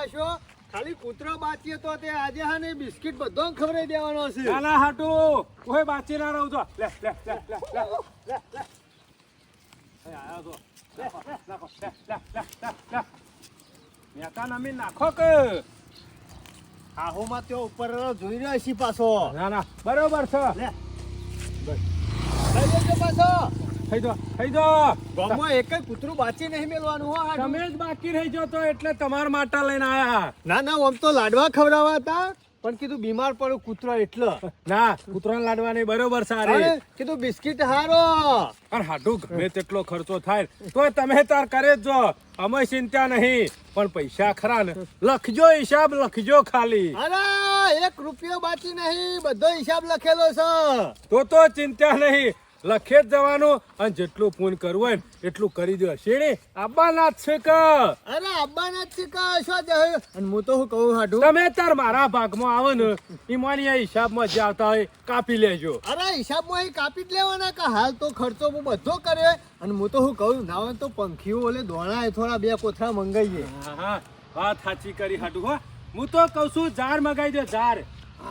પાછો ખાલી કૂતરો બાચીએ તો તે આજે હા ને બિસ્કિટ બધો ખવડાવી દેવાનો છે. નાના હાટુ કોઈ બાચી ના રહું છો. લે લે લે લે લે લે લે આયા તો નાખો લે લે લે લે મેકા નમી નાખો કે આહોમાં તે ઉપર જોઈ રહ્યો છે પાછો. ના ના બરોબર છે. લે લઈ લેજો પાછો. થઈ દો ગામમાં એક કૂતરું બાચી નહીં મેલવાનું હો. હાડું. તમે જ બાકી રહી જો તો એટલે તમારા માટે લઈને આયા. ના ના આમ તો લાડવા ખવડાવવા હતા પણ કીધું બીમાર પડ્યો કૂતરો એટલે ના કૂતરાને લાડવાની બરોબર સારી અરે, કીધું બિસ્કિટ હારો. પણ હાટુ ગમે તેટલો ખર્ચો થાય તો તમે તાર કરે જ જો. અમે ચિંતા નહીં પણ પૈસા ખરા ને લખજો હિસાબ લખજો ખાલી. અરે 1 રૂપિયો બાકી નહીં બધો હિસાબ લખેલો છે. તો ચિંતા નહીં લખે જ જવાનું અને જેટલું પૂન કરવું હોય ને એટલું કરી દો. શેણી આબાના જ છે કે અરે અબ્બાના જ શીખા શું છે? અને હું તો શું કહું હાડું તમે તાર મારા ભાગમાં આવો ને ઈમાની હિસાબમાં જે આવતા હોય કાપી લેજો. અરે હિસાબમાં અહીં કાપી જ લેવાના કે હાલ તો ખર્ચો હું બધો કર્યો અને હું તો શું કહું ના હોય તો પંખીઓ ઓલે દોણા થોડા 2 કોથળા મંગાવીએ. હા વાત સાચી કરી હાટુ હો. હું તો કઉ છું ઝાડ મગાઈ દો ઝાડ.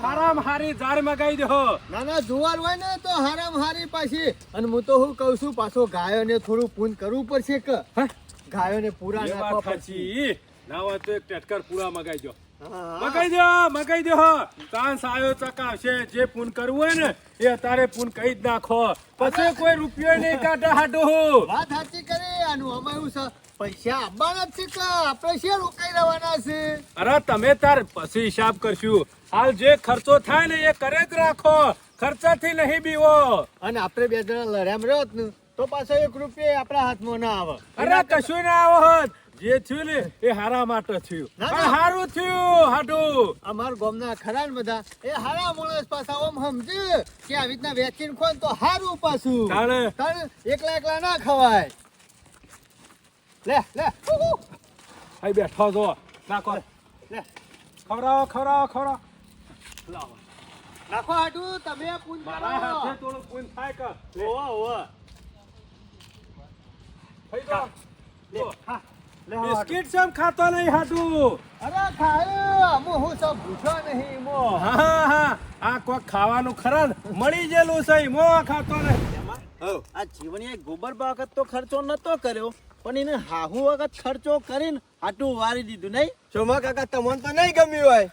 હારામ હારી ઝાડ મગાઈ દો. ના ના જુવાર હોય ને તો હારામ હારી પાછી. અને હું તો શું કહું છું પાછો ગાયોને થોડું પૂન કરવું પડશે કે ગાયોને પૂરા એ નાખવા વાત પડશે. સાચી. ના હોય તો એક ટેટકર પૂરા મગાઈ દો. હા. મગાઈ દો કાન સાયો ચકાવશે. જે પૂન કરવું હોય ને એ અત્યારે પૂન કહી જ નાખો. પછી કોઈ રૂપિયો નહીં કાઢે હાટુ. વાત સાચી કરી. આનું આમાં એવું છે પૈસા આપવાના જ છે કે આપણે શું રોકાઈ રહેવાના છે. અરે તમે તાર પછી હિસાબ કરશું. હાલ જે ખર્ચો થાય ને એ કરે જ રાખો. ખર્ચાથી નહીં બીવો. અને આપણે 2 જણા લડ્યામ રહ્યો ને તો પાછો 1 રૂપિયો આપણા હાથમાં ના આવે. અરે કશું ના આવો હોત. જે થયું ને એ હારા માટે થયું. ના, પણ ના. હારું થયું હાટુ. અમાર ગામના ખરા ને બધા એ હારા માણસ પાછા ઓમ સમજે કે આવી રીતના વેચીને ખો ને તો હારું પાછું. તાણે. તાણે એકલા ના ખવાય. લે લે અહીં બેઠો છો. નાખો લે ખવડાવો. લાવો. નાખો હાડું તમે પૂન મારા કરો. હાથે થોડું પૂન થાય કે. ઓવા ઓવા થઈ ગયો. લે હા લે હા, બિસ્કિટ સમ ખાતો નહીં હાટુ. અરે ખાય અમુ હું સબ ભૂખ્યો નહીં મો. હા આ કોક ખાવાનું ખરા ને મળી ગયેલું છે મો ખાતો નહીં. આ જીવણીએ ગોબર વખત તો ખર્ચો નતો કર્યો પણ એને હાહુ વખત ખર્ચો કરીને આટલું વારી દીધું નહીં. સોમા કાકા તમને તો નહીં ગમ્યું હોય.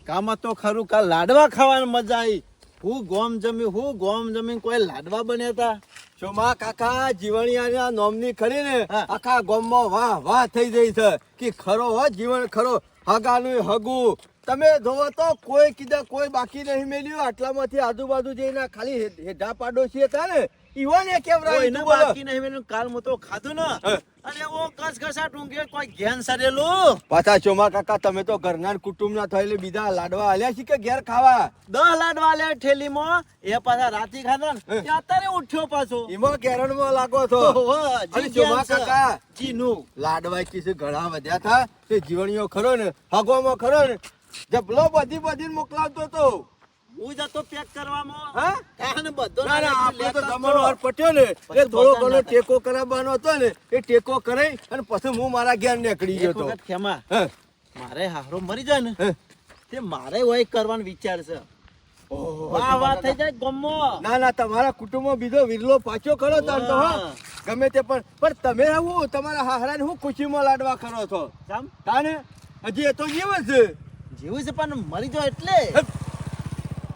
કામાં તો ખરું કાલ લાડવા ખાવાની મજા આવી. હું ગોમ જમી કોઈ લાડવા બન્યા હતા. સોમા કાકા જીવણિયાના નોમની ખરી ને હા. આખા ગામમાં વાહ વાહ થઈ ગઈ છે કે ખરો હો જીવન ખરો હગાનું હગું. તમે જોવો તો કોઈ કીધા કોઈ બાકી નહીં મેલ્યું. આટલામાંથી આજુબાજુ જઈને ખાલી હેઢા પાડોશી હતા ને ઈવોને કેમ કોઈને રાખ્યું બોલો? બાકી નહીં મેલ્યું. કાલ હું તો ખાધું ને અરે ઓ કસકસા ટૂંકે કોઈ ઘેન સરેલું. પાછા ચોમા કાકા તમે તો ઘરના કુટુંબના થયેલી બીજા લાડવા આલ્યા છે કે ઘેર ખાવા? 10 લાડવા લે ઠેલીમાં એ પાછા રાતી ખાધા ને એ અત્યારે ઉઠ્યો પાછો. એમાં કેરણમાં લાગો છો. ઓહો, અને જી ચોમા ઘેન છે. કાકા જીનું લાડવા કીધું ઘણા વધ્યા હતા તે જીવણીઓ ખરો ને હગોમાં ખરો ને જબલો બધી મોકલાવતો તો. હું જતો પેક કરવામાં. હા? કાને બધો ના ના આપણે તો લેતા જમણો હાર પટ્યો ને એ થોડો ઘણો ટેકો કરાવવાનો હતો ને એ ટેકો કરાઈ અને પછી હું મારા ઘેર નીકળી ગયો એક હતો. વખત ખેમા હે, મારે હારો મરી જાય ને હે. તે મારે હોય કરવાનો વિચાર છે. ઓહો, વાહ વાહ થઈ જાય ગમો. ના ના તમારા કુટુંબમાં બીજો વિરલો પાછો ખરો તાર તો હા હા. ગમે તે પણ તમે આવું તમારા હાહરાને હું ખુશીમાં લાડવા કરો છો જામ તાને હજી એ તો જીવ જ છે. જીવું છે પણ મરી જાય એટલે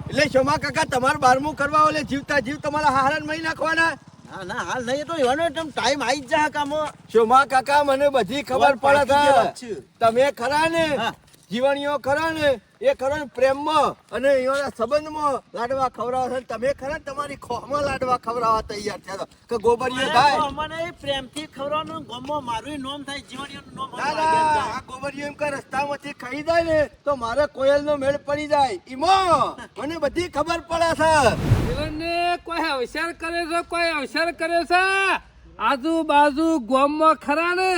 એટલે શોમા કાકા તમારે 12મું કરવા ઓલે જીવતા જીવ તમારા હાહરાને મહી નાખવાના. ના ના હાલ નહીં તો એવાનો ટાઈમ આવી જ જા કામો. શોમા કાકા મને બધી ખબર પડે પાકી છે છે. તમે ખરા ને હા. જીવણીઓ ખરા ને એ ખરો ને પ્રેમમાં અને એના સંબંધમાં લાડવા ખવડાવો છો. તમે ખરા ને તમારી ખોમાં લાડવા ખવડાવવા તૈયાર થયા છો કે ગોબરીઓ થાય. મને પ્રેમથી ખવડાવવાનું ગમો મારું નામ થાય જીવણીઓનું નામ ના ના આ ગોબરીઓ એમ કે રસ્તામાંથી ખાઈ જાય ને તો મારે કોયલનો મેળ પડી જાય. ઈમો મને બધી ખબર પડે છે. જીવનને કોઈ અવસર કરે છે આજુબાજુ ગામમાં ખરા ને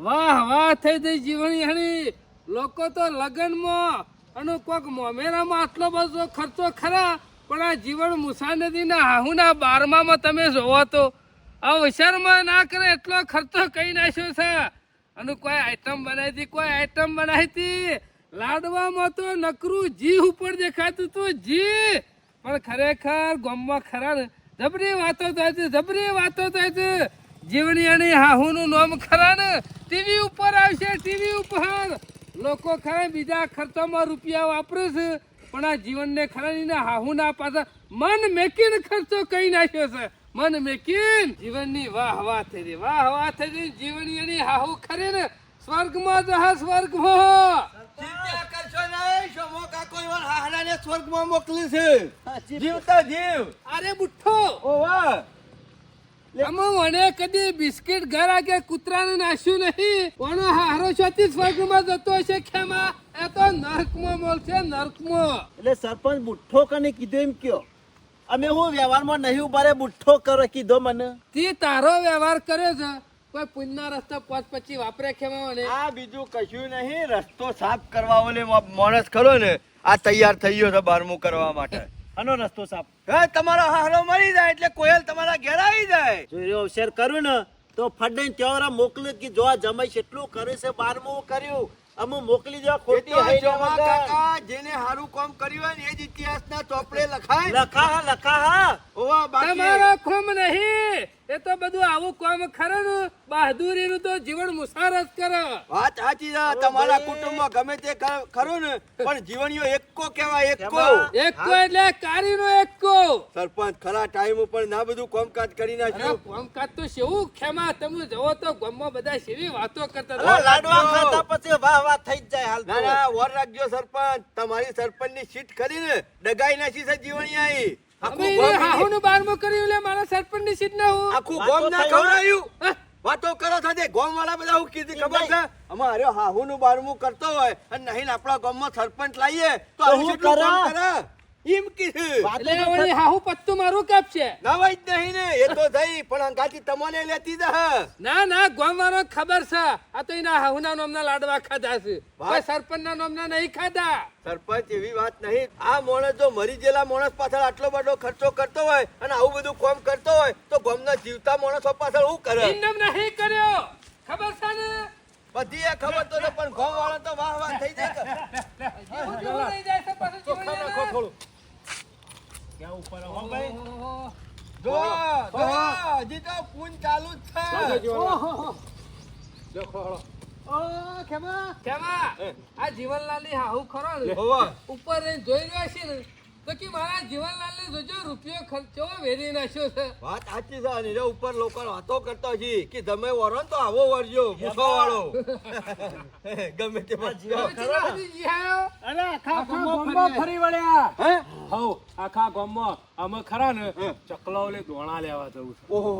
વાહ થઈ જઈ જીવણી હણી લોકો તો લગનમાં અને કોક મોમેરામાં આટલો બધો ખર્ચો ખરા પણ આ જીવન મુસા નદીના હાહુના 12માં તમે જોવો તો અવસરમાં ના કરે એટલો ખર્ચો કઈ નાખ્યો છે અને કોઈ આઈટમ બનાવી હતી, કોઈ આઈટમ બનાવી હતી. લાડવામાં તો નકરું જી ઉપર દેખાતું તું, જી. પણ ખરેખર ગામમાં ખરા ને જબરી વાતો થાય છે, જબરી વાતો થાય છે. જીવની અને હાહુનું નામ ખરા ને ટીવી ઉપર આવશે, ટીવી ઉપર. લોકો ખરા બીજા ખર્ચામાં રૂપિયા વાપરે છે, પણ આ જીવનને ખરા ને હાહુના પાછા મન મેકીને ખર્ચો કરી નાખ્યો છે. મન મેકીન જીવનની વાહ વાહ થઈ રહી, વાહ વાહ થઈ રહી. જીવની અને હાહુ ખરે ને સ્વર્ગમાં જહા, સ્વર્ગમાં. ચિંતા કરશો નહીં, શોમો કાકો એવા હાહરાને સ્વર્ગમાં મોકલી છે. જીવતા જીવ. અરે બુઠ્ઠો, ઓ વાહ. અમે મને કદી બિસ્કિટ ઘર આગે કૂતરાને નાશ્યું નહીં. કોનો હારો છોથી સ્વર્ગમાં જતો હશે ખેમા? એ તો નર્કમાં મળશે, નર્કમાં. એટલે સરપંચ બુઠ્ઠો કને કીધું એમ કયો? અમે હું વ્યવહારમાં નહીં ઉભા બુઠ્ઠો કરો કીધો મને. તે તારો વ્યવહાર કર્યો છે, કોઈ પુણ્યના રસ્તા પોત પછી વાપરે ખેમા મને. આ બીજું કશું નહીં, રસ્તો સાફ કરવા ઓલે માણસ ખરો ને આ તૈયાર થઈ ગયો છે 12મું કરવા માટે. આનો રસ્તો સાફ. હા, તમારો હારો મરી જાય એટલે કોયલ તમારા ઘેર આવી જાય. જો એવો અવસર કર્યું ને તો ફડને ત્યોરા મોકલી કે જો આ જમાઈ કેટલું કરે છે 12મું કર્યું. અમુ મોકલી દેવા ખોટી એ તો હૈ જોવા વગર. કાકા જેને હારું કામ કર્યું હોય ને એ જ ઇતિહાસના ચોપડે લખાય. લખા હા. ઓવા બાકી તમારો ખોમ નહીં, એ તો બધું આવું કામ ખરું ને બહાદુરીનું તો જીવન મુસાર જ કરે. વાત સાચી છે. તમારા કુટુંબમાં ગમે તે ખરું ને પણ જીવણીઓ એકો કહેવાય, એકો. એકો એટલે કારીનો એકો. સરપંચ ખરા ટાઈમ ઉપર ના બધું કામકાજ કરી અરે નાખ્યું. કામકાજ તો શેવું ખેમા, તમે જવો તો ગામમાં બધા શેવી વાતો કરતા અલા, હતા. લાડવા ખાતા પછી વાહ વાહ થઈ જ જાય હાલ તો. ના ના, વર રાખજો સરપંચ. તમારી સરપંચની સીટ કરીને ડગાઈ નાખી છે જીવણી આઈ. અમે આખું એને ગામ હાહુનું 12મું કર્યું એટલે મારા સરપંચની સીટ ના હું. આખું વાતો ગામ ના થઈ હોય. ખવડાયું. હા? વાતો કરો સાથે ગામ વાળા બધા હું કીધી ખબર છે? અમારે હાહુનું 12મું કરતો હોય અને નહીં આપણા ગામમાં સરપંચ લાવીએ તો આવું હું કેટલું કામ કરા? કરે? એમ કીધું. વાતો એટલે તો ઓલી હાહુ પત્તું મારું કાપશે. નવાઈ જ નહીં ને, એ તો થઈ પણ અંગાથી તમને લેતી જા. ના ના ગામવાળો ખબર છે, આ તો એના હાહુના નામના લાડવા ખાધા છે, વાત? કોઈ સરપંચના નામના નહીં ખાધા. સરપંચ એવી વાત નહીં. આ માણસ જો મરી ગયેલા માણસ પાછળ આટલો બધો ખર્ચો કરતો હોય અને આવું બધું કામ કરતો હોય તો ગામના જીવતા માણસો પાછળ શું કરે? ઇન્દમ નહીં કર્યો, ખબર છે ને? બધી એ ખબર તો છે પણ ગામ વાળા તો વાહ વાહ થઈ જાય. જીવન જીવન લઈ જાય છે પાછું જીવન લઈને. ક્યાં ઉપર હો ભાઈ? ઓહો. જો જો, હજી તો પૂન ચાલુ જ છે. ઓ ખેમા, આ જીવનલાલની હાહુ ખરો ને હોવા. ઉપર રહીને જોઈ રહ્યા છે ને તો કે મારા જીવનલાલને જોજો રૂપિયો ખર્ચો વેરી નાખ્યો છે. વાત સાચી છે. અને એના ઉપર લોકો વાતો કરતા છે કે તમે વરો ને તો આવો વરજો મૂછો વાળો. ગમે તે હવે ચેલા સુધી જી આયો? અરે આખા ગામમાં ફરી વળ્યા. હે? હઉ, આખા ગામમાં અમે ખરા ને ચકલાઓલે દોણા લેવા જવું છે. ઓહો.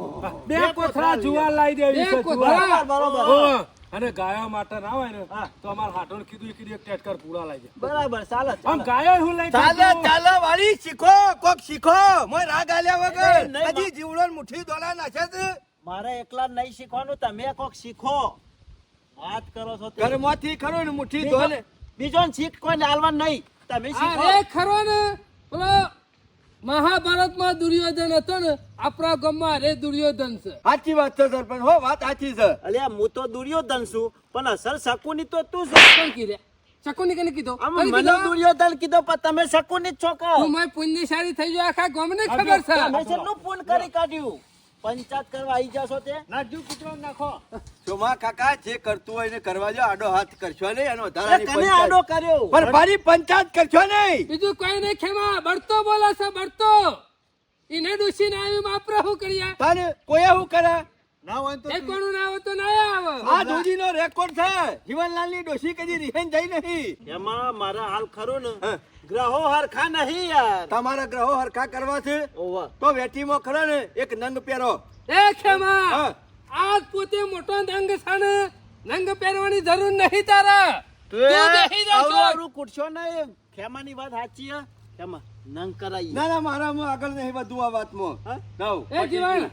બે કોથળા જુવાર લાવી દેવી બે છે, કોથળા? જુવાર. બરોબર. હોવે. અને ગાયો માટે ના હોય ને તો અમારે હાટોને કીધું એક ટેટકર પૂરા લાવી દે. બરાબર ચાલે આમ ગાયો હું લઈ ચાલે જતો. ચાલે વાળી શીખો, કોક શીખો. મોય રાગ આલ્યા વગર નહીં, હજી જીવડો ને મુઠ્ઠી દોડા નાખે છે. મારે એકલા નહીં શીખવાનું, તમે કોક શીખો. વાત કરો છો તે. ઘરમાંથી ખરો ને મુઠ્ઠી દોને. બીજો ને શીખ કોઈને આલવાનું નહીં, તમે શીખો. અરે ખરો ને પેલો મહાભારતમાં દુર્યોધન હતો ને, આપણા ગામમાં અરે દુર્યોધન છે. સાચી વાત છે સરપંચ. હો વાત સાચી છે. અલ્યા હું તો દુર્યોધન છું પણ અસલ શકુની તો તું છો. કોણ કીધે? શકુની કને કીધો? આમ કોને મને કીધો? દુર્યોધન કીધો પણ તમે શકુની જ છો કો. તું મારી પુણ્યશાળી થઈ ગયો, આખા ગામને ખબર છે. તમે શેનું પૂન કરી કાઢ્યું? પંચાયત કરવા આવી જશો તે નાખજો કૂતરો નાખો. ચોમા કાકા જે કરતું હોય ને કરવા જો. આડો હાથ કરશો નહીં એનો અરે વધારાની કને આડો પંચાયત. કર્યો? પણ મારી પંચાયત કરશો નહીં. બીજું કોઈ નહીં ખેમા, બળતો બોલે છે, બળતો. એને ડૂસીને આવી માપરા શું કર્યા? તાને કોઈ શું કરે? ના હોય તો એ કોનું ના આવે તો ના આવે. આ જોડીનો રેકોર્ડ છે. જીવનલાલની ડોશી કદી રિહાઈન જઈ નહીં. એમાં મારા હાલ ખરો ને હા. ગ્રહો હરખા નહીં યાર. તમારા ગ્રહો હરખા કરવા છે ઓવા. તો વેટીમાં ખરા ને એક નંગ પહેરો. એ ખેમા, હા. આજ પોતે મોટો નંગ છે ને, નંગ પહેરવાની જરૂર નહીં તારા. તું બેસી જા છો. આવરું કૂટશો નહીં. ખેમાની વાત સાચી હે. ખેમા નંગ કરાઈ. ના ના મારામાં આગળ નહીં વધુ આ વાતમાં. હા? નવ. એ જીવન,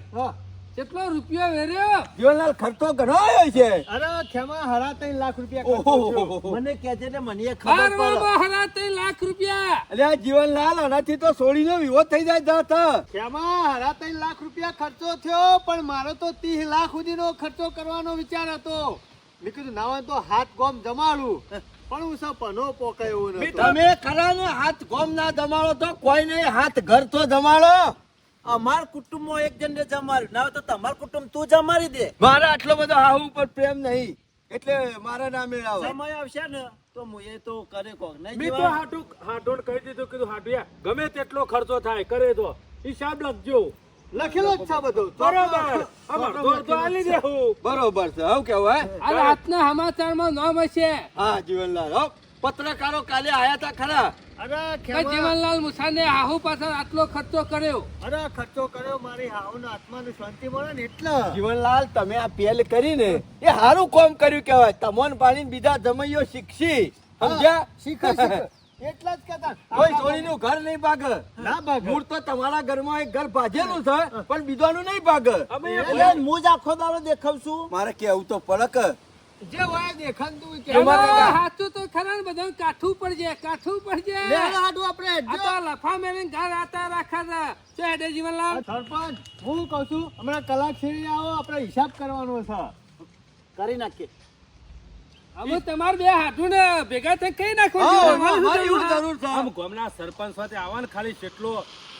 કેટલો રૂપિયો વેર્યો? જીવનલાલ ખર્ચો ઘણો આવ્યો છે. અરે ખેમા હરા 3 લાખ રૂપિયા ઓહો. મને કહેજે ને મને એ ખબર પડે. બારવામાં હરા 3 લાખ રૂપિયા. અલ્યા જીવનલાલ આનાથી તો સોળીનો વિરોધ થઈ જાય જાત. ખેમા હરા 3 લાખ રૂપિયા ખર્ચો થયો પણ મારો તો 30 લાખ સુધીનો ખર્ચો કરવાનો વિચાર હતો. મેં કીધું ના હોય તો હાથ ગોમ જમાડું પણ હું સપનો પોકાયો નતો. તમે ખરા ને હાથ ગોમ ના જમાડો તો કોઈ નહીં, હાથ ઘર તો જમાડો. અમાર કુટુંબમાં એક જણને જમાડ્યું ના હોય તો તમાર કુટુંબ તું જમાડી દે. મારે આટલો બધો હાહુ ઉપર પ્રેમ નહીં એટલે મારા ના મેળાવે. સમય આવશે ને તો હું એ તો કરે કોક નહીં મેં તો જીવા? હાટોને કહી દીધું, કીધું હાટુયા ગમે તેટલો ખર્ચો થાય કરે તો હિસાબ લખજો. લખેલો જ છે બધું. બરોબર અમાર તો આલી દેવું. બરોબર છે. હવે કેવું હે? આ રાતના સમાચારમાં નામ હશે હા જીવનલાલ, હો પત્રકારો કાલે આયા તા ખરા. અરે કે ખેમા, જીવનલાલ મુસાને હાહુ પાછળ આટલો ખર્ચો કર્યો. અરે ખર્ચો કર્યો મારી હાવના આત્માને શાંતિ મળે ને એટલે. જીવનલાલ તમે આ પહેલ કરીને એ સારું કામ કર્યું કહેવાય. તમોન પાણી બીજા જમૈયો શીખશી, સમજ્યા? શીખો શીખો એટલા જ કહેતા. કોઈ છોડીનું ઘર નહીં ભાગે. ના ભાગે. મૂળ તો તમારા ઘરમાં એક ઘર ભાજેલું છે પણ બીજાનું નહીં ભાગે. અમે એટલે હું જ આખો દાડો દેખાવ છું. મારે કેવું તો પડક. જે હોય દેખાતું હોય એમાં કહેવા કાકા. હાચું તો ખરા ને બધાને કાઠું પડજે, કાઠું પડજે. લે હાલો હાડું આપણે આ હેડજો. તો લફા મેલીને ઘર આતા રાખા હતા. શું હેડે જીવનલાલ? સરપંચ હું કહું છું હમણાં કલાક છેડી આવો આપણે હિસાબ કરવાનો છે. કરી નાખીએ. હવે તમારે બે હાથું ને ભેગા થઈ કઈ નાખો. હા, જીવનલાલ, શું અમારે એવું કરવું? જરૂર છે. આમ ગામના સરપંચ સાથે આવવાનું ખાલી કેટલો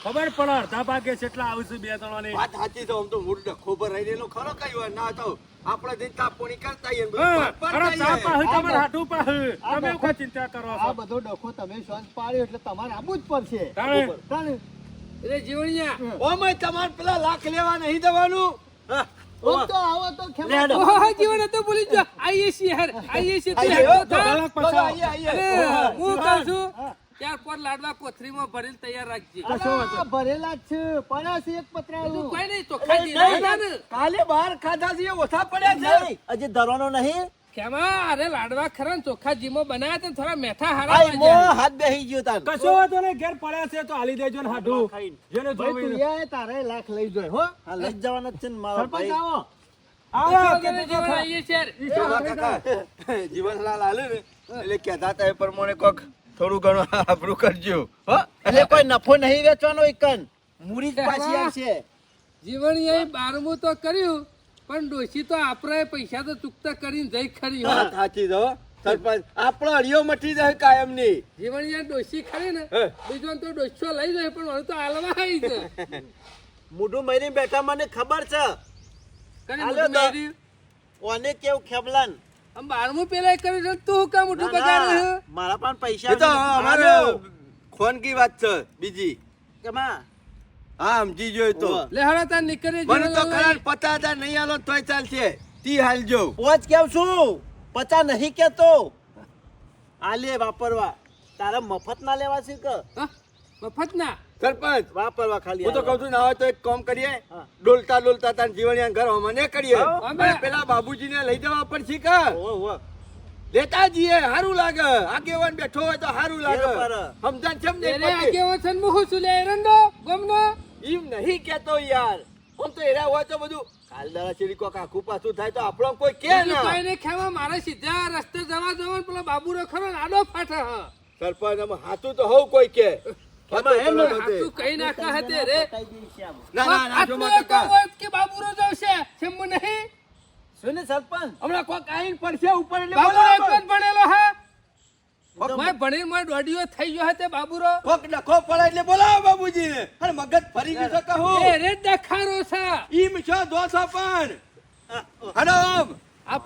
ખબર પડે અડધા ભાગે કેટલા આવશે બે ત્રણ વાત સાચી છે. આમ તો મૂળ ડખો પર રહી રહેલો ખરો કઈ વાર ના તો આપણે દિન તાપોણી કરતા આવીએ ને બધું પર તમારે હાટું પાસે તમે કોઈ ચિંતા કરો આ છો બધો ડખો તમે શાંત પાડ્યો એટલે તમારે આવવું જ પડશે. તાણે. તાણે. એટલે જીવણિયા ઓમે તમારે પેલા લાખ લેવા નહીં દેવાનું. હા. ઓમ તો આવો તો ખેમા. લે હેડો. ઓહો જીવન તો ભૂલી ગયો. આઈએ છીએ હેર, આઈએ છીએ. તું આઈએ, હેડતો થા. કલાક પછી આઈએ, આઈએ. અરે, હું કહું છું ત્યાર પર લાડવા કોથળીમાં ભરીને તૈયાર રાખજે. અલા, ભરેલા જ છે પડાશ એક તું પતરાળું. કોઈ નહીં તો ખાઈ નહીં. જઈ ને. કાલે બહાર ખાધા છે એ ઓછા પડ્યા છે. નહીં, હજી ધરવાનો નહીં. ખેમા, અરે લાડવા ખરા ને ચોખ્ખા જીમો બનાવ્યા તો થોડા મેઠા આ હારા ઈમો હાથ બેહી ગયો તાન. કશો વાંધો નહીં ઘેર પડ્યા છે તો હાલી દેજો ને હાટું જેને ભાઈ જોવી તું યાર તારે લાખ લઈ જોય હો. હા, લઈ જ જવાના જ છે ને મારો સરપંચ ભાઈ. આવો. આવો જીવન આઈએ છીએ. જોવા કાકા, જીવનલાલ આલે ને એટલે કહેતા હતા એ પ્રમાણે કોક થોડું ઘણું આબરૂ કરજો, હો. એટલે કોઈ નફો નહીં વેચવાનો એકન. મૂડી જ પાછી આવશે. જીવન એ 12મું તો કર્યું પણ ડોશી તો આપણે પૈસા તો ચૂકતા કરીને જઈ ખરી હો. વાત સાચી છે, હો. સરપંચ આપણો અડિયો મટી જાય કાયમની. જીવન યાર ડોશી ખરી ને હે. બીજો તો ડોશો લઈ જાય પણ હવે તો હાલવા આવી છે. મૂઢું મરી બેઠા મને ખબર છે. કને હાલો મોઢું તો. મેર્યું? ઓને કેવું ખેબલાન. આમ 12મું પેલા કર્યું છે તું હું કામ મોઢું ના, બગાડ્યું ના, મારા પણ પૈસા એ તો અમારે હાલો. ખોનકી વાત છે બીજી. કેમાં? હા સમજી જોઈ તો. ઓવે. લે હળો તાર નીકળે મને તો ખરા 50,000 નહીં આલો તોય ચાલશે. 30 હાલજો. પોચ કેવ છું 50 નહીં કેતો. આ લે વાપરવા. તારે મફત ના લેવા છે કે મફત ના સરપંચ વાપરવા ખાલી હું તો કહું છું ના હોય તો એક કામ કરીએ, હા. ડોલતા ડોલતા તાર જીવણિયા ઘર હોમાં ને કરીએ. હા. અને પેલા બાબુજીને લઈ જવા પડશે કે ઓહો. લેતા જઈએ, સારું લાગે. આગેવાન બેઠો હોય તો સારું લાગે. બરાબર. સમજાણ છે ને? એને આગેવાન છે ને મુહું છું લે એરંડો ગમનો. એમ નહીં કેતો યાર. આમ તો એરા હોય તો બધું કાલદારા ચીડી કોક આખું પાછું થાય તો આપણો કોઈ કે બીજું ના. કોઈ નહીં ખેવા મારે સીધા રસ્તે જવા જવાનું પેલો બાબુરો ખરો ને આડો ફાટે હ. સરપંચ આમાં હાથું તો હોવ કોઈ કે. એમાં એમ હાથું આ તું કઈ નાખા હતે રે. કઈ દઈશ આમ. ના ના ના જો આટલું માં એક કાકા. હોય કે બાબુરો જવશે શેમ્બુ નહીં. શું ને સરપંચ? હમણાં કોક આઈને પડશે ઉપર એટલે બાબુરો બોલાવો. એક જ ભણેલો હે. કોક- મેં ભણી મેં દોઢિયો થઈ ગયો હતે બાબુરો. કોક ડખો પડે એટલે બોલાવો બાબુજીને. અને મગજ ફરી ગયું છે કહું. એ રે દખારો છે. ઈમ છો દોસો પણ. હલો આમ. આ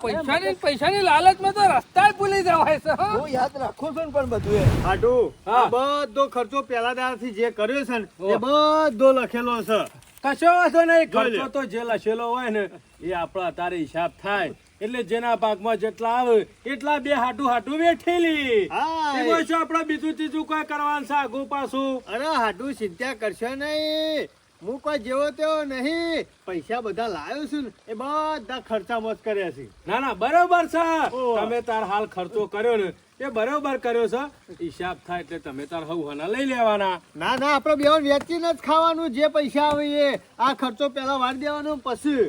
પૈસાની લાલચમાં તો રસ્તા જ ભૂલી જવાય છે હો. હું યાદ રાખું છું ને પણ બધું એ. હાડું હા. આ બધો ખર્ચો પેલા દાડાથી જે કર્યો છે ને એ બધો લખેલો છે. કશો વાંધો નહીં જોઈ લે. ખર્ચો તો જે લખેલો હોય ને એ આપણા તારે હિસાબ થાય એટલે જેના ભાગમાં જેટલા આવે એટલા બે હાટું વેઠેલી હા, એમાં શું આપણે બીજું ત્રીજું કોઈ કરવાનું છે આગું પાછું અરે હાડું ચિંતા કરશો નહીં. હું કોઈ જેવો તેવો નહીં. પૈસા બધા લાવ્યો છું ને એ બધા ખર્ચામાં જ કર્યા છે. ના ના બરોબર છે ઓહ. તમે તાર હાલ ખર્ચો કર્યો ને એ બરોબર કર્યો છે હિસાબ થાય એટલે તમે તાર હવાના લઈ લેવાના ના ના આપણે બેવાને વેચીને જ ખાવાનું. જે પૈસા આવે એ આ ખર્ચો પેલા વાળી દેવાનો પછી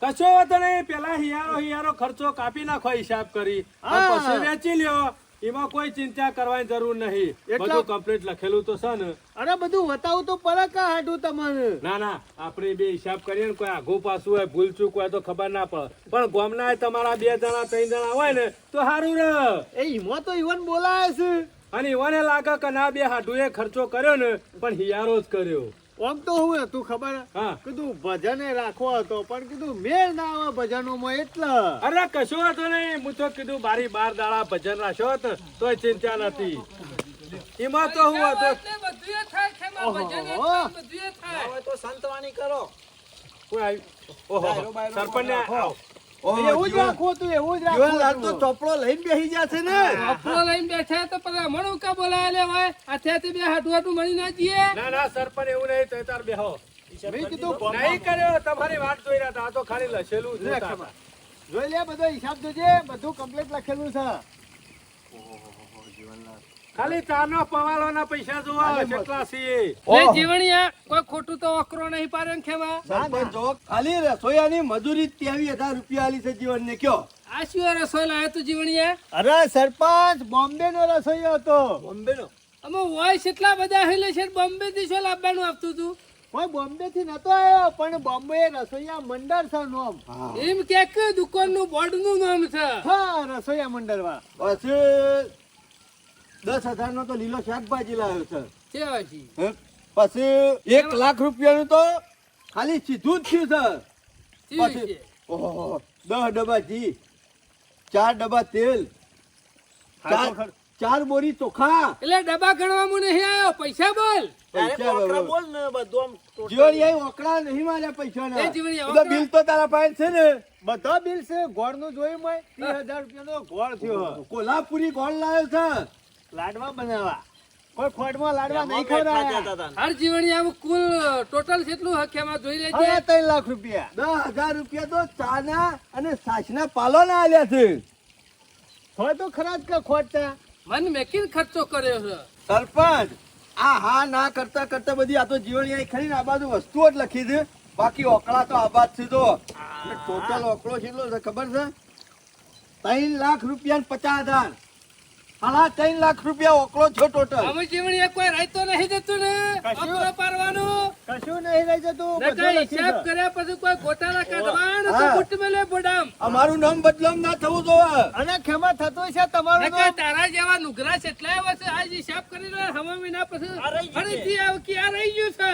કશો વાંધો નહીં પેલા હિયારો ખર્ચો કાપી નાખો હિસાબ કરી અને હા. પછી વેચી લ્યો એમાં કોઈ ચિંતા કરવાની જરૂર નહીં. એટલા- બધું કમ્પ્લીટ લખેલું તો છે ને. અરે બધું બતાવું તો પડે કા હાટું તમને. ના ના, આપણે બે હિસાબ કરીએ ને, કોઈ આઘું પાછું હોય, ભૂલ ચૂક હોય તો ખબર ના પડે. પણ ગામના તમારા 2 જણા 3 જણા હોય ને તો સારું રહે. એ ઈમાં તો ઈવન બોલાય છે. અને એવાને લાગે કે ના બે હાડુએ ખર્ચો કર્યો ને પણ હિયારો જ કર્યો. આમ તો હું હતું ખબર હા. કીધું ભજને રાખવો હતો પણ કીધું મેળ ના આવે ભજનોમાં એટલે. અરે કશું હતો નહીં, હું તો કીધું 12 દાડા ભજન રાખ્યો હતો તોય ચિંતા નથી. એમાં તો હું હતો. એટલે બધુંય થાય ખેમા, ભજન એટલે ઓહો. બધુંય થાય. હવે તો સંતવાણી કરો. કોઈ આવ્યું? ઓહો, સરપંચને આવો. ઓહો, એવું જ જીવન- રાખવું હતું એવું જ જીવનલાલ તો રાખવું ચોપડો લઈને બેસી જશે ને. આપણો લઈને બેઠા તો પેલા મણું કા બોલાય લે ભાઈ, હાથેથી બે હાટું મળી ના જઈએ. ના ના સરપંચ એવું નહીં, તો તાર બેહો. મેં કીધું નહીં કર્યો, તમારી વાત જોઈ રહ્યા હતા. આ તો ખાલી લખેલું જ લે જોતા ખબર. હતા. જોઈ લે બધો હિસાબ જોજે બધું કમ્પ્લીટ લખેલું છે. ખાલી ચાનો પવાલોના પૈસા જોવા કેટલા છે. લે જીવણિયા, કોઈ ખોટું તો અકરો નહીં પાડે ને ખેમા. સરપંચ જો ખાલી રસોઈયાની મજૂરી 23,000 રૂપિયા આલી છે જીવનને કયો. આ શું રસોઈ લાવ્યો તું જીવણિયા? અરે સરપંચ બોમ્બે નો રસોઈયો હતો. બોમ્બેનો અમે વોઇસ એટલા બધા હેલે છે, બોમ્બે થી શું લાવવાનું આપતું તું? કોઈ બોમ્બે થી નતો આવ્યો પણ બોમ્બે રસોઈયા મંડળ છે નામ. એમ કે દુકાન નું બોર્ડ નું નામ છે. હા રસોઈયા મંડળ વાળા. પછી 10,000 નો તો લીલો શાકભાજી લાવ્યો છે. છે વાસી. હે? પછી 1 લાખ રૂપિયાનું તો ખાલી સીધું જ થયું છે. છે પછી છે. ઓહો 10 ડબ્બા ઘી, 4 ડબ્બા તેલ, ચાર બોરી ચોખા. એટલે ડબ્બા ગણવામાં નહીં આવ્યો, પૈસા બોલ. તારે પૈસા કોકરા બરાબર. બોલ ને બધું આમ total. જીવણિયા ઓકળા નહીં માર્યા પૈસાના. એ જીવણિયા બધા ઓકળા? બિલ તો તારા પાસે છે ને. બધા બિલ છે ગોળ નું જોયું મેં 30,000 રૂપિયાનો ગોળ થયો. કોલ્હાપુરી ગોળ લાવ્યો છે. લાડવા બનાવવા કોઈ ખોટમાં લાડવા નહીં એમાં બેઠા જતા ખવડાવ્યા. હતા. હર જીવણિયા કુલ ટોટલ કેટલું હખ્યામાં જોઈ લેજે. હવે 3 લાખ રૂપિયા. 10,000 રૂપિયા તો ચાના અને સાસના પાલોના આલ્યા છે. હોય તો ખરા જ કે ખોટતા. મન મેકીન ખર્ચો કર્યો છે. સરપંચ આ હા ના કરતા કરતા બધી આ તો જીવણિયા ખરી ને આ બાજુ વસ્તુઓ જ લખી છે. બાકી ઓકળા તો આબાદ છે. તો ટોટલ ઓકળો કેટલો છે ખબર છે? 3 લાખ રૂપિયા 50,000. હાલા 3 લાખ રૂપિયા ઓકળો છો ટોટલ. અમે જીવણિયા કોઈ રહેતો નહીં જતું ને કશું? અકરો પાડવાનું. કશું નહીં રહી જતું ને બધું કઈ લખી હિસાબ દો. કર્યા પછી કોઈ ગોટાળા કાઢવાનું તો હા. બુટ મેલે બોડામ. અમારું નામ બદલામ ના થવું જોઈએ. અને ખેમા થતું છે ને તમારું કઈ નામ. તારા જેવા નુગરા છે એટલા એવા છે, આજ હિસાબ કરીને હવા મહિના પછી આ રહી ગયું ફરીથી આવ કે આ રહી ગયું છે.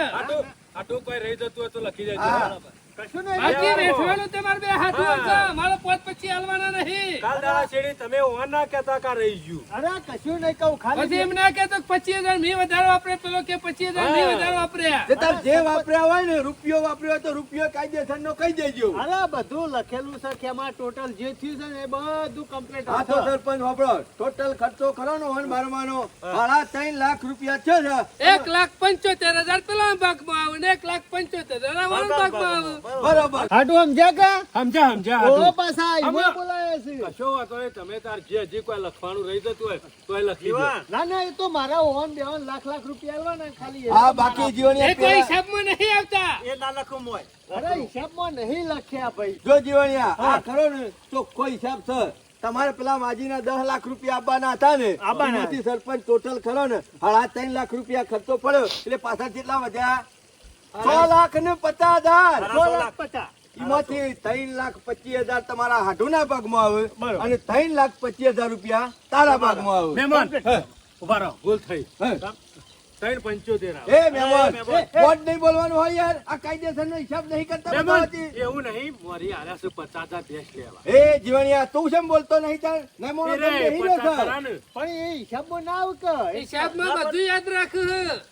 આટલું કોઈ રહી જતું હોય તો લખી દેજો. હા. કશું નહીં બાકી રહી જતું. વેઠવાનું તમારે બે હાથું છે, મારો પોત પછી હાલવાના નહીં. કાલ દાડા શેરડી તમે ઓન ના કહેતા કા રહી ગયું. અરે કશું નહીં કહું પછી ખાલી એમ ના કહેતો કે 25,000 મેં વધારે વાપરે, પેલો કે 25,000 મેં વધારે વાપર્યા. જે તાર જે વાપર્યા હોય ને રૂપિયો વાપર્યો હોય તો રૂપિયો કાયદેસર નો કહી દેજો. અરે બધું લખેલું છે ખેમા ટોટલ જે થયું છે ને એ બધું કમ્પ્લીટ આ તો સરપંચ વાપરો ટોટલ ખર્ચો કરવાનો હોય ને બારમાનો 3.5 લાખ રૂપિયા છે. 1,75,000 પેલા ભાગમાં આવે ને 1,75,000 આવા ભાગમાં આવે. બરોબર. હાટું સમજ્યા કે સમજ્યા સમજ્યા ઓ હાટું. પાછા આમાં- ઈમાં બોલાયા છે. કશો વાંધો નહીં, તમે તાર જે હજી કોઈ લખવાનું રહી જતું હોય તોય લખી દો. જીવન, ના ના એ તો મારા ઓન બેવન લાખ રૂપિયા આલવાના ખાલી હા બાકી જીવણિયા એ કોઈ પેલા- હિસાબમાં નહીં આવતા. એ ના લખું મોય. અરે હિસાબમાં નહીં લખ્યા ભાઈ. જો જીવણિયા આ ખરો ને ચોખ્ખો હિસાબ છે. તમારે પેલા માજીના 10 લાખ રૂપિયા આપવાના હતા ને આપવાના. એમાંથી સરપંચ ટોટલ ખરો ને 3.5 લાખ રૂપિયા ખર્ચો પડ્યો એટલે પાછા કેટલા વધ્યા? 6,50,000. 6,50,000. એમાંથી 3,25,000 તમારા હાડુના ભાગમાં આવે બરોબર. અને 3,25,000 રૂપિયા તારા ભાગમાં આવે. મહેમાન હે, ઉભા રહો, ભૂલ થઈ. હે. 3.75 આવે. એ મહેમાન મહેમાન. વોટ નહીં બોલવાનું હોય યાર. આ કાયદેસરનો હિસાબ નહીં કરતા મહેમાન, બધાથી. એવું નહીં, મારી આલ્યા છે 50,000 ભેંસ લેવા. એ જીવણિયા તું કેમ બોલતો નહીં તાર? ના મોનો એ કેમ રે, બેહી 50 રહ્યો ખરા છે? ને. પણ એ હિસાબમાં ના આવે કે હિસાબમાં બધું યાદ રાખું.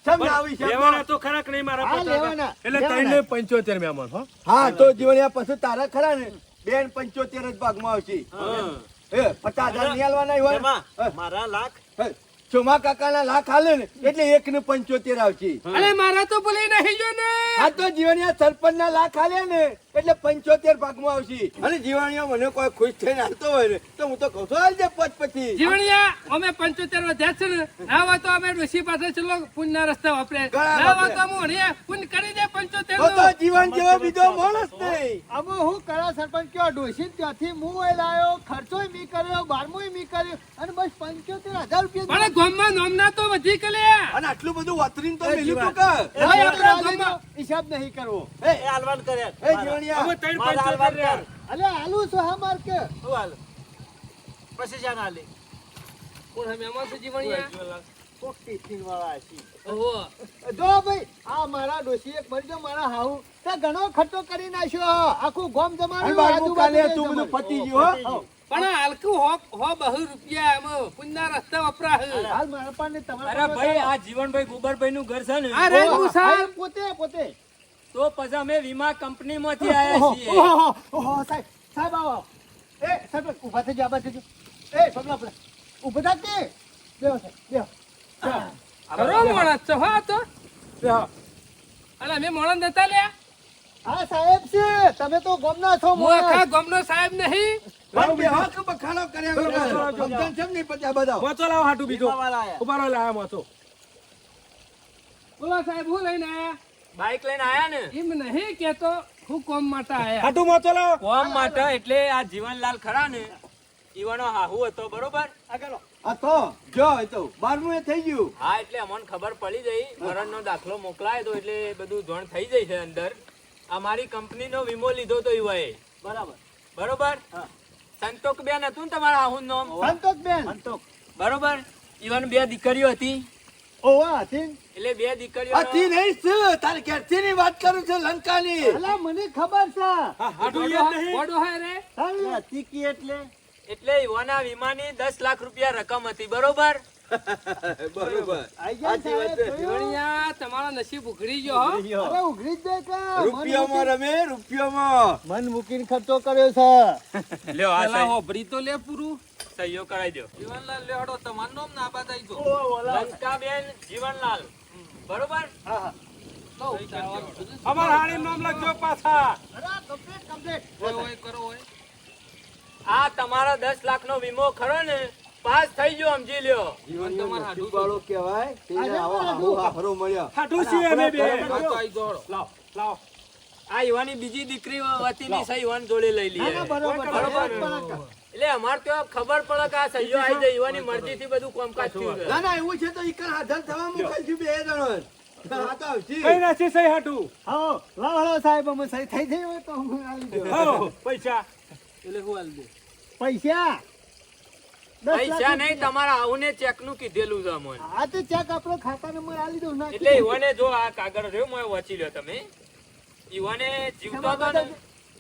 કેમ ના આવી હિસાબમાં? લેવાના તો ખરા કે નહીં મારા હા, 50,000? લેવાના. એટલે લેવાના. 3.75 મહેમાન, હો? હા તો જીવણિયા પછી તારા ખરા ને 2.75 જ ભાગમાં આવશે. હા. એ 50,000 નહીં આલવાના હોય. એમાં હે, મારા લાખ હે. ચોમા કાકાના લાખ હાલે ને એટલે 1.75 આવશે. અરે મારા તો ભૂલી નહીં જો ને. આ તો જીવણિયા સરપંચના લાખ હાલે ને એટલે 75 ભાગમાં આવશે. અને જીવાણીઓ મને કોઈ ખુશ થઈને હાલતો હોય ને તો હું તો કહું છું હાલજે પછી. જીવણિયા અમે 75 વધ્યા છે ને ના હોય તો અમે ડોશી પાસે ચલો પુણ્યના રસ્તા વાપરે ઘણા ના હોય વાપરે. તો હું હણીયા પુણ્ય કરી દે 75 તો નું. જીવન જેવો બીજો માણસ નહીં. અમે હું કરા સરપંચ કયો ડોશી ત્યાંથી હું એ લાયો ખર્ચોય મી કર્યો 12મુંય મી કર્યો અને બસ 75,000 રૂપિયા પણ ગામમાં નોમના તો વધી કે અને આટલું બધું વાતરીને તો મેલ્યું તું કે? ભાઈ, આપણા ગામમાં હિસાબ નહીં કરવો એ હાલવાન કરે એ જીવણિયા, અમે ત્રણ મારે 75 હાલવાન રહ્યા. કર. અલે આલુ છો હા માર કે શું હાલ પછી જ્યાં હાલે કોણ હે મહેમાન છે જીવણિયા? કોક ટિફિન વાળા હશે. ઓહો. જો ભાઈ આ મારા ડોશી એક મરજો મારા હાહુ તે ઘણો ખર્ચો કરી નાખ્યો આખું ગોમ અને જમાનું બારમું કાલે આજુબાજુ તું બધું જમાનું. પતી ગયું હો. પણ હલકું હો 200 રૂપિયા એમાં પુણ્યના રસ્તા વપરા હે. હાલ મારા પાસે તમારા અરે ભાઈ આ જીવનભાઈ ગુબરભાઈ નું ઘર છે ને આ રેંગુ સાહેબ પોતે તો પછી અમે વીમા કંપની માંથી આવ્યા ઓહો, છીએ. ઓહો, ઓહો, સાહેબ આવો એ સાહેબ ઊભા થઈ જાઓ, ઊભા થઈ જાઓ. એ પગલા પગલા ઊભા થા કે બેહો સાહેબ બેહો. ખરો માણસ છે હો આ તો. અલા મેં મોણસ નતા લ્યા. હા સાહેબ છે તમે તો ગોમના છો હું આખા મોણા. ગામનો સાહેબ નહીં. પણ બે હક બખાડો કર્યા વગર. સમજણ છે ને નહીં પછી આ બધા? મોચો લાવો હાટુ બીજો વીમા વાળા આયા. ઉભા રહો લાયા મોચો. બોલો સાહેબ હું લઈને આયા? બાઈક લઈને આયા ને એમ નહીં કેતો હું કોમ માટે આયા. હાટુ મોચો લાવો. કોમ માટે એટલે આ જીવનલાલ ખરા ને ઈવાનો હાહુ હતો બરોબર. આ તો જો એ તો 12મું એ થઈ ગયું. હા એટલે અમને ખબર પડી ગઈ મરણનો દાખલો મોકલાયો તો એટલે બધું જોણ થઈ જાય છે અંદર. અમારી કંપનીનો વીમો લીધો તો ઈવાએ બરાબર બરોબર. સંતોકબેન હતું ને તમારા આહુન નામ સંતોષબેન સંતોષ બરોબર. ઈવન 2 દીકરીઓ હતી ઓવા હતી એટલે 2 દીકરીઓ આથી નહીં છે, તારે ક્યારથી ની વાત કરું છું લંકાની. અલા મને ખબર છે ગોડો હે રે. ચાલ. તીકી એટલે એટલે ઈવાના વીમાની 10 લાખ રૂપિયા રકમ હતી બરોબર. બરોબર. આઈ ગયા સાચી વાત છે. સાહેબ, જોયું? જીવણિયા તમારો નસીબ ઉઘડી ગયો હો. અરે ઉઘરી જ જાય કે રૂપિયામાં રમે રૂપિયામાં. મન મૂકીને ખર્ચો કર્યો છે લ્યો આ પેલા સહી હોભરી તો લે પૂરું. સહીઓ કરાઈ દો. જીવનલાલ લેવડો તમારું નામ ના બાદ આવી જો. લંકાબેન જીવનલાલ બરોબર. લઉં, ચાલવાનું બધું. અમારા હાળી નામ લખજો પાછા. અરે કમ્પ્લીટ કમ્પ્લીટ હોય હોય કરો હોય. આ તમારો 10 લાખનો વીમો ખરો ને પાસ થઈ ગયો સમજી લ્યો. જીવનનો તમારે હાડું નસીબવાળો કહેવાય. તેને આજે આવો હાડું. હારો મળ્યો. હાટુ છીએ અમે બે. હા તો આઈ જોડો. લાવો લાવો. આ ઈવાની બીજી દીકરી વતીની સહી ઈવાન જોડે લઈ ના લઈએ. ના બરોબર બરોબર. બરોબર. એટલે અમાર તો ખબર પડે કે આ સહીઓ આવી જાય ઈવાની મરજીથી બધું કામકાજ થયું છે. ના ના એવું છે તો ઈકર હાજર થવા મોકલશું બે જણો. હા તો આવશે. કઈ નાસી સહી હાટુ. હા લાવો સાહેબ અમે સહી થઈ થઈ હોય તો હું આલી દઉં. હો પૈસા એટલે હું હાલ દે. પૈસા 10 લાખ પૈસા નહીં રૂપિયા. તમારા આવુને ચેક નું કીધેલું છે અમને. આ તો ચેક આપણો ખાતા નંબર આલી દઉં નાખી એટલે દઉં. ઈવાને જો આ કાગળ રહ્યો મોય વાંચી લ્યો તમે. ઈવાને જીવતો હતો ને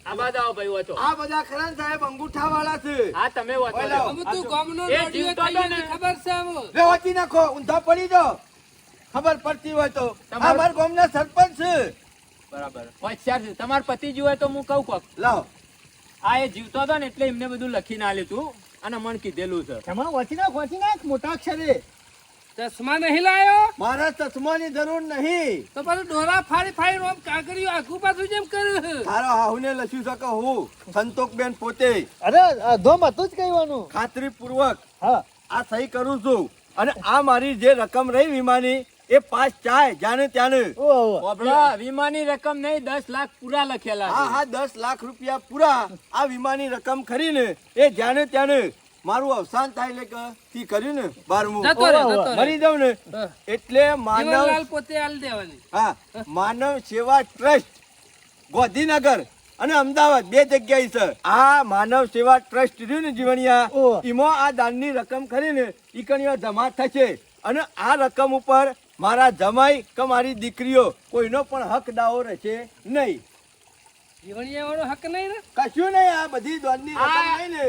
આ બાદ આવો ભાઈ વાંચો. આ બધા ખરા ને સાહેબ અંગૂઠા વાળા છે. હા તમે વાંચો ઓય લ્યો. અમે તું ગામનો એ નોડિયો જીવતો કહીએ હતો ને ને. ખબર છે આમ. લે વાંચી નાખો ઊંધા પડી જાઓ. ખબર પડતી હોય તો. તમારું- આ મારા ગામના સરપંચ છે. બરાબર હોશિયાર છે. તમારા પતિ જીવે તો હું કહું કોક. લાવો. આ એ જીવતો હતો ને એટલે એમને બધું લખીને આલ્યું તું અને મને કીધેલું છે. એમાં વાંચી નાખ મોટા અક્ષરે ચશ્મા નહીં લાયો મારા ચશ્માની જરૂર નહીં. તો પાછું ડોરા ફાડી ફાડી આમ કાગળિયું આખું પાછું જેમ કર્યું. તારો હાહુને લખ્યું છે કે હું સંતોકબેન પોતે અરે ધોમ હતું જ કહેવાનું ખાતરીપૂર્વક હા આ સહી કરું છું. અને આ મારી જે રકમ રહી વીમાની એ 5 ચાય જાને ત્યાંને. ઓહો બાપડા, વીમાની રકમ નહીં 10 લાખ પૂરા લખેલા હા છે. હા 10 લાખ રૂપિયા પૂરા આ વીમાની રકમ ખરીને એ જાને ત્યાંને મારું અવસાન થાય એટલે કે તી કર્યું ને 12મું જતો રે, જતો રે. મરી જાઉં ને હા. એટલે માનવ જીવનલાલ પોતે આલી દેવાની. હા માનવ સેવા ટ્રસ્ટ ગાંધીનગર અને અમદાવાદ 2 જગ્યાએ છે. આ માનવ સેવા ટ્રસ્ટ રહ્યું ને જીવણિયા ઓહ. એમાં આ દાનની રકમ ખરીને ઈ કણીઓ જમા થશે અને આ રકમ ઉપર મારા જમાઈ કે મારી દીકરીઓ કોઈનો પણ હક દાવો રહેશે નહીં. જીવણિયા વાળો હક નહીં ને. કશું નહીં. આ બધી દાનની રકમ આ- નહીં ને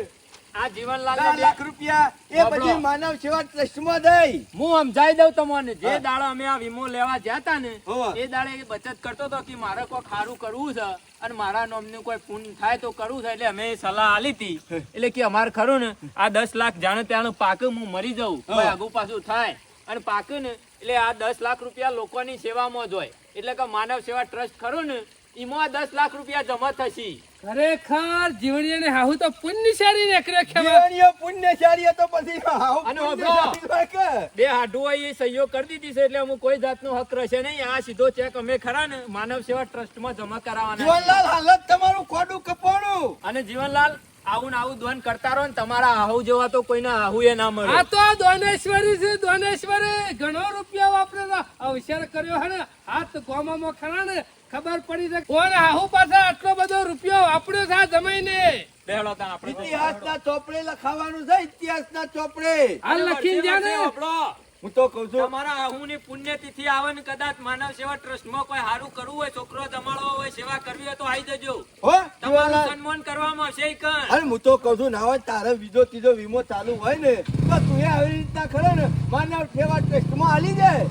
આ જીવનલાલ 10 લાખ રૂપિયા એ બાબલો. બધી માનવ સેવા ટ્રસ્ટમાં દઈ. હું સમજાઈ દઉં તમને. જે હા. દાડો અમે આ વીમો લેવા ગયા તા ને હોવે. એ દાડે એ બચત કરતો હતો કે મારે કોઈ ખારું કરવું છે અને મારા નામનું કોઈ પૂન થાય તો કરવું છે એટલે અમે સલાહ આલી હતી. એટલે કે અમારે ખરું ને આ 10 લાખ જાણે ત્યાંનું પાકે હું મરી જાઉં કોઈ આગુ પાછું થાય અને પાકે ને એટલે આ 10 લાખ રૂપિયા લોકોની સેવામાં જ હોય. એટલે કે માનવ સેવા ટ્રસ્ટ ખરું ને એમાં 10 લાખ રૂપિયા જમા થશે. ખરેખર જીવણીને હાહુ તો પુણ્યશાળી નીકળ્યો ખેમા. જીવણીઓ પુણ્યશાળી તો પછી હાવ અને પુણ્યશાળી હોય કે? બે હાડુઆ એ સહીઓ કરી દીધી છે એટલે અમુક કોઈ જાતનો હક રહેશે નહીં. આ સીધો ચેક અમે ખરા ને માનવ સેવા ટ્રસ્ટમાં જમા કરાવવાના છે. જીવનલાલ હાલત તમારું ખોડું કપોણું. અને જીવનલાલ આવું ને આવું દોન કરતા રહો ને તમારા આહુ જેવા તો કોઈના આહુ એ ના મળે. આ તો દોનેશ્વરી છે દોનેશ્વરી. ઘણો રૂપિયા વાપરે તો અવસર કર્યો હે ને હાથ ગોમામાં ખરા ને ખબર પડી છે કોણ હાહુ પાસે આટલો બધો રૂપિયો વાપર્યો છે આ જમાઈને. બેહડો તાણ આપણે તો. ઇતિહાસના ચોપડે લખાવાનું છે, ઇતિહાસના ચોપડે. આ લખીને જા ને. આપણો હું તો કહું છું તમારા આહુની પુણ્યતિથિ આવે ને કદાચ માનવ સેવા ટ્રસ્ટમાં કોઈ સારું કરવું હોય, છોકરો જમાડવો હોય, સેવા કરવી હોય તો આવી જજો. હો તમારું જીવનલાલ. સન્માન કરવામાં આવશે ઈ કણ. અરે હું તો કહું છું ના હોય તારે બીજો ત્રીજો વીમો ચાલુ હોય ને તો તું આવી રીતના ખરો ને માનવ સેવા ટ્રસ્ટમાં હાલી જાય.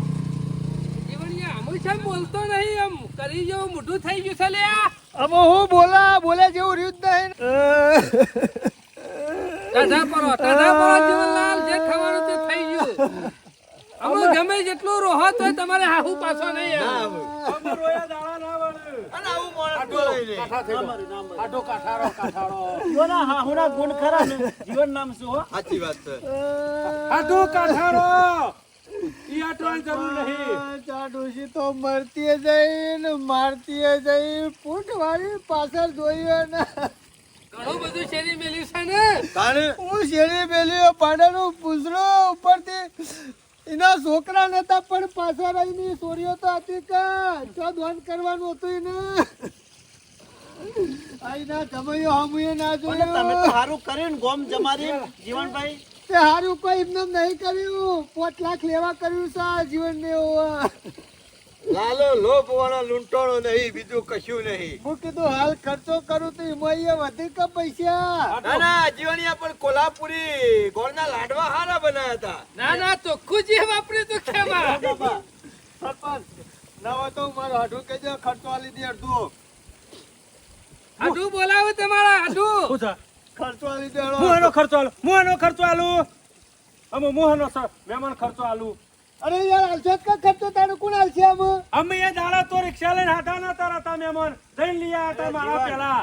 જીવણીયા આમ છે બોલતો નહીં એમ કરી જેવું મોઢું થઈ ગયું છે લ્યા. હવે હું બોલે જેવું રહ્યું જ નહીં. ટાઢા પરો જીવનલાલ જે થવાનું તે થઈ ગયું. અમે ગમે જેટલું રોહો તોય તમારે હાહુ પાછો નહીં ના આવે. આવે. અને આવું માણસ બોલાય ને. આટો કાઠારો જોના હાહુના ગુણ ખરા ને જીવન નામ શું હો સાચી વાત છે. આધો કાઠારો ઈ આટવાની જરૂર નહીં. ચાડુસી તો મરતી જઈ ને મારતી જઈ પૂંઠવાળી પાછળ જોઈએ ને ઘણું બધું શેરી મેલ્યું છે ને. તાણે હું શેરી મેલ્યો પાડાનું પૂછડું ઉપરથી એના છોકરા નતા પણ પાછળ આવીને સોરીઓ તો હતી કે ચો ધોન કરવાનું હતું એને આઈના જમૈયો હમુએ ના અને તમે તો જોયો સારું કર્યું ને ગોમ જમારી જીવનભાઈ. તે હારું કોઈ એમને નહીં કર્યું 5 લાખ લેવા કર્યું છે આ જીવનને લાલો લોભ વાળા લૂંટણો નહીં, બીજું કશું નહીં. હું કીધું હાલ ખર્ચો કરું તો એમાં વધી કે પૈસા ના ના જીવણીયા પણ કોલ્હાપુરી ગોળના લાડવા હારા બનાયા હતા. ના ના ચોખ્ખું જે વાપર્યું તું ખેમા. સરપંચ ના હોય તો મારો હાડું કેજો ખર્ચો આલી દે અડધો આડું બોલાવો તમારા આડું. ખર્ચો આલી દે મુહાનો ખર્ચો આલું મુહાનો ખર્ચો આલું અમે મુહાનો મહેમાન ખર્ચો આલું. અરે યાર હાલશે કા ખર્ચો તારું કોણ હાલશે આમ અમે એ દાડા તો રિક્ષા લઈને હાટા ના તારા તા મહેમાન જઈને લઈ આવ્યા હતા મારા પેલા.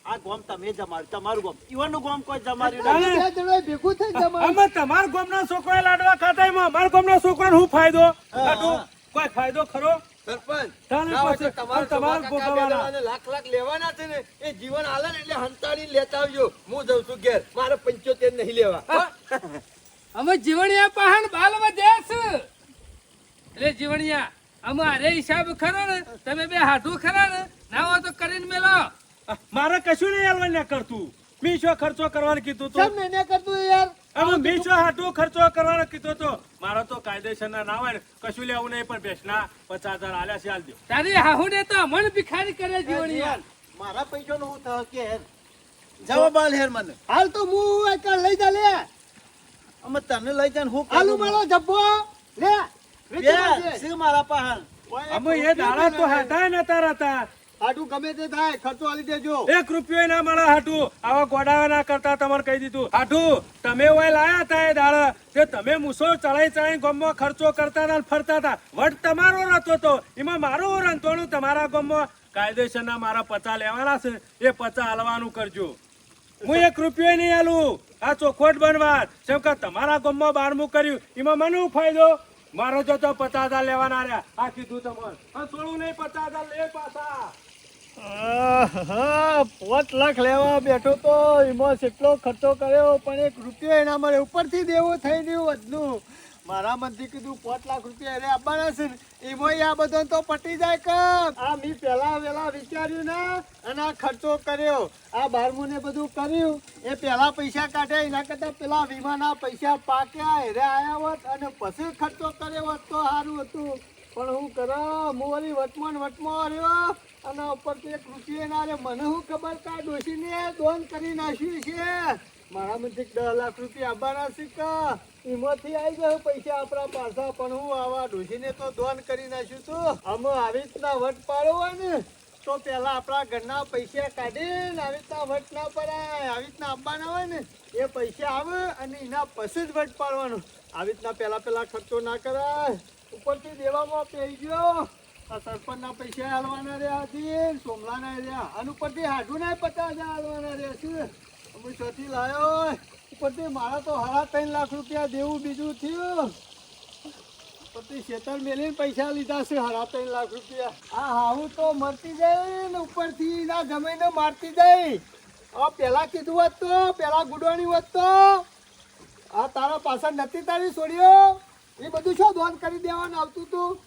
આ ગોમ તમે જમાડ્યું તમારું ગોમ ઈવનનું ગોમ કોઈ જમાડ્યું તાણે. નહીં. બે જણાએ ભેગું થઈ જમા અમે તમારા ગામના છોકરા લાડવા ખાતા એમાં અમારા ગામના છોકરાને શું ફાયદો? હાટુ, કોઈ ફાયદો ખરો? સરપંચ તાણે ના હોય તો પછી તમારા તમારે કાકા ભોગવવાના. બેડાને લાખ લેવાના છે ને એ જીવન હાલે ને એટલે હંતાડી લેતા આવજો. હું જઉં છું ઘેર, મારે 75 નહીં લેવા. અમે જીવણિયા પહાણ બાલ વધ્યા છે એટલે જીવણિયા અમારે હિસાબ ખરો ને તમે બે હાથું ખરા ને ના હોય તો કરીને મેલો. મારે કશું નહીં આલવા ના કરતું. મેં શું ખર્ચો કરવાનું કીધું સમ તું? ને કરતું યાર અમે મેં શું હાટુ ખર્ચો કરવાનો કીધું તો મારો તો કાયદેસર ના હોય ને કશું લેવું નહીં પણ ભેંસના 50,000 આલ્યા છે આલ દો. તારી હાહુ ને તો મન ભિખારી કરે જીવણિયા. મારા પૈસાનો હું થયો કે હેર જવાબ આલ હેર મને. હાલ તો હું એક લઈ જા લે અમે તને લઈ જાય હું આલુ મારો જબ્બો લે શું મારા પહાણ અમે એ દાડા તો હાટાય નતા રહેતા. આટું ગમે તે થાય ખર્ચો આલી દેજો 1 રૂપિયો ના મળે હાટુ. આવા ગોડાવા ના કરતા તમારે કહી દીધું. હાટુ તમે ઓય લાયા હતા એ દાડા તે તમે મૂસો ચડાઈ ગામમાં ખર્ચો કરતા હતા ને ફરતા હતા. વટ તમારો રહેતો તો એમાં મારું રંતોણું તમારા ગામમાં કાયદેસરના મારા 50 લેવાના છે એ 50 હાલવાનું કરજો. હું 1 રૂપિયો નહીં આલું. આ ચોખવટ બનવા જેમ કે તમારા ગામમાં 12મું કર્યું એમાં મને શું ફાયદો? મારો જો તો 50,000 લેવાના રહ્યા. આ કીધું તમારે થોડું નહીં 50,000 લે પાછા. 5 લાખ લેવા બેઠો તો એમાં કેટલો ખર્ચો કર્યો પણ 1 રૂપિયો એના મારે ઉપરથી દેવું થઈ ગયું વધનું મારા મનથી કીધું 5 લાખ રૂપિયા એને આપવાના છે ને એમાં આ બધો તો પટી જાય કે આ મી પહેલા વેલા વિચાર્યું ને અને આ ખર્ચો કર્યો આ 12મું ને બધું કર્યું એ પહેલા પૈસા કાઢ્યા એના કરતા પેલા વીમાના પૈસા પાક્યા હેરે આયા હોત અને પછી ખર્ચો કર્યો હોત તો સારું હતું પણ હું કરા મોરી વટમાં રહ્યો અને ઉપરથી 1 રૂપિયો ના રે મને હું ખબર કા ડોશીને દોન કરી નાખ્યું છે મારા માંથી 10 લાખ રૂપિયા આવવાના છે કે એમાંથી આવી જાય પૈસા આપણા પાછા પણ હું આવા ડોશીને તો દોન કરી નાખ્યું તું અમે આવી રીતના વટ પાડો હોય ને તો પેલા આપણા ઘરના પૈસા કાઢીને આવી રીતના વટ ના પડાય આવી રીતના આપવાના હોય ને એ પૈસા આવે અને એના પછી જ વટ પાડવાનું આવી રીતના પેલા ખર્ચો ના કરાય ઉપરથી દેવામાં પડી ગયો આ સરપંચના પૈસા હાલવાના રહ્યા હતી, સોમલાના રહ્યા. અને ઉપરથી હાડું ના 50,000 હાલવાના રહ્યા છે. અમે ચોથી લાયો. ઉપરથી મારા તો 3.5 લાખ રૂપિયા દેવું બીજું થયું. ઉપરથી શેતર મેલીને પૈસા લીધા છે 3.5 લાખ રૂપિયા. આ હાવું તો મરતી જાય ને ઉપરથી ના ગમે ને મારતી જાય. આ પેલા કીધું હોત તો, પેલા ગુડવાની હોત તો, આ તારા પાછળ નથી તારી છોડીઓ, એ બધું શું દોન કરી દેવાનું આવતું તું.